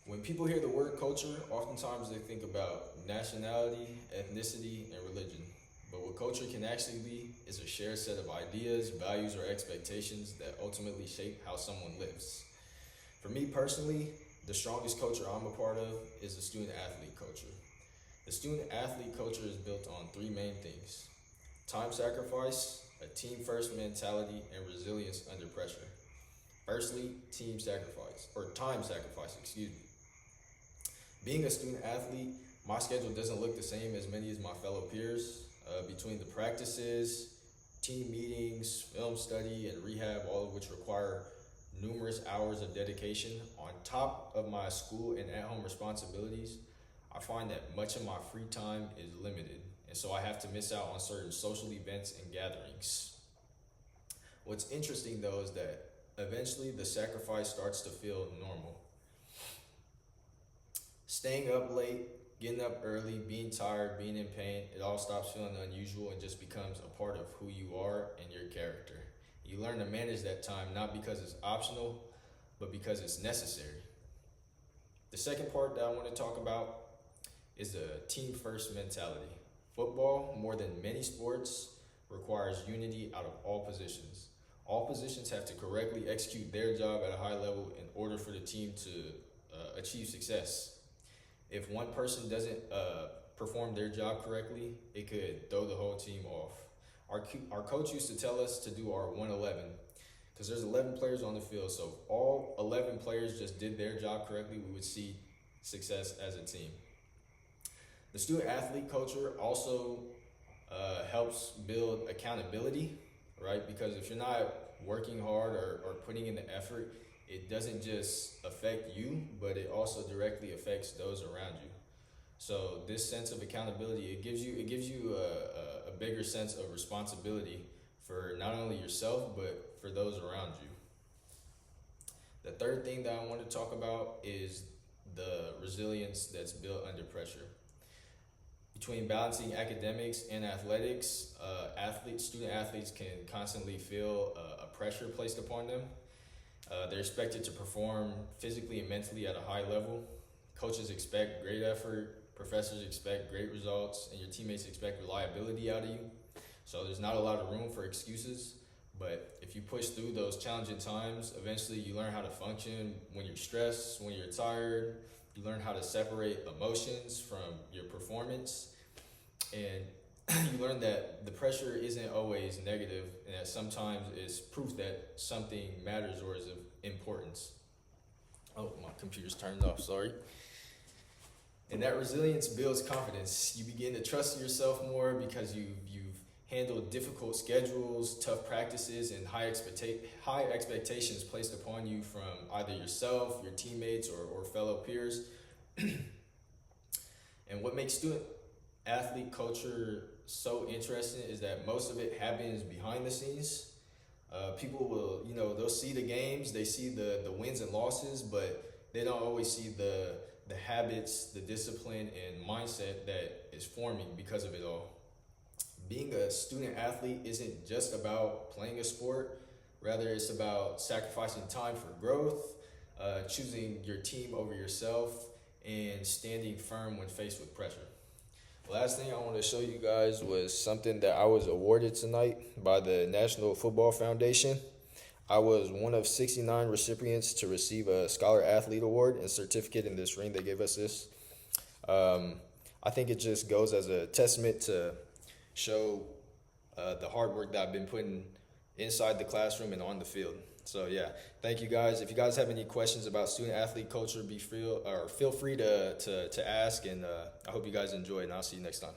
When people hear the word culture, oftentimes they think about nationality, ethnicity, and religion. But what culture can actually be is a shared set of ideas, values, or expectations that ultimately shape how someone lives. For me personally, the strongest culture I'm a part of is the student athlete culture. The student athlete culture is built on three main things: time sacrifice, a team first mentality, and resilience under pressure. Firstly, time sacrifice, excuse me. Being a student athlete, my schedule doesn't look the same as many as my fellow peers. Between the practices, team meetings, film study, and rehab, all of which require numerous hours of dedication, on top of my school and at home responsibilities, I find that much of my free time is limited. And so I have to miss out on certain social events and gatherings. What's interesting though is that eventually the sacrifice starts to feel normal. Staying up late, getting up early, being tired, being in pain, it all stops feeling unusual and just becomes a part of who you are and your character. You learn to manage that time not because it's optional, but because it's necessary. The second part that I want to talk about is the team first mentality. Football, more than many sports, requires unity out of all positions. All positions have to correctly execute their job at a high level in order for the team to achieve success. If one person doesn't perform their job correctly, it could throw the whole team off. Our coach used to tell us to do our 111 because there's 11 players on the field. So if all 11 players just did their job correctly, we would see success as a team. The student athlete culture also helps build accountability, right? Because if you're not working hard or putting in the effort, it doesn't just affect you, but it also directly affects those around you. So this sense of accountability, it gives you a bigger sense of responsibility for not only yourself, but for those around you. The third thing that I want to talk about is the resilience that's built under pressure. Between balancing academics and athletics, student athletes can constantly feel a pressure placed upon them. They're expected to perform physically and mentally at a high level. Coaches expect great effort, professors expect great results, and your teammates expect reliability out of you. So there's not a lot of room for excuses, but if you push through those challenging times, eventually you learn how to function when you're stressed, when you're tired. You learn how to separate emotions from your performance, and you learn that the pressure isn't always negative, and that sometimes it's proof that something matters or is of importance. Oh, my computer's turned off, sorry. And that resilience builds confidence. You begin to trust yourself more because you've handled difficult schedules, tough practices, and high expectations placed upon you from either yourself, your teammates, or fellow peers. And what makes student athlete culture so interesting is that most of it happens behind the scenes. People will, they'll see the games, they see the wins and losses, but they don't always see the habits, the discipline, and mindset that is forming because of it all. Being a student athlete isn't just about playing a sport, rather it's about sacrificing time for growth, choosing your team over yourself, and standing firm when faced with pressure. Last thing I want to show you guys was something that I was awarded tonight by the National Football Foundation. I was one of 69 recipients to receive a Scholar Athlete Award and certificate in this ring. They gave us this. I think it just goes as a testament to show the hard work that I've been putting inside the classroom and on the field. So yeah, thank you guys. If you guys have any questions about student athlete culture, feel free to ask, and I hope you guys enjoy it, and I'll see you next time.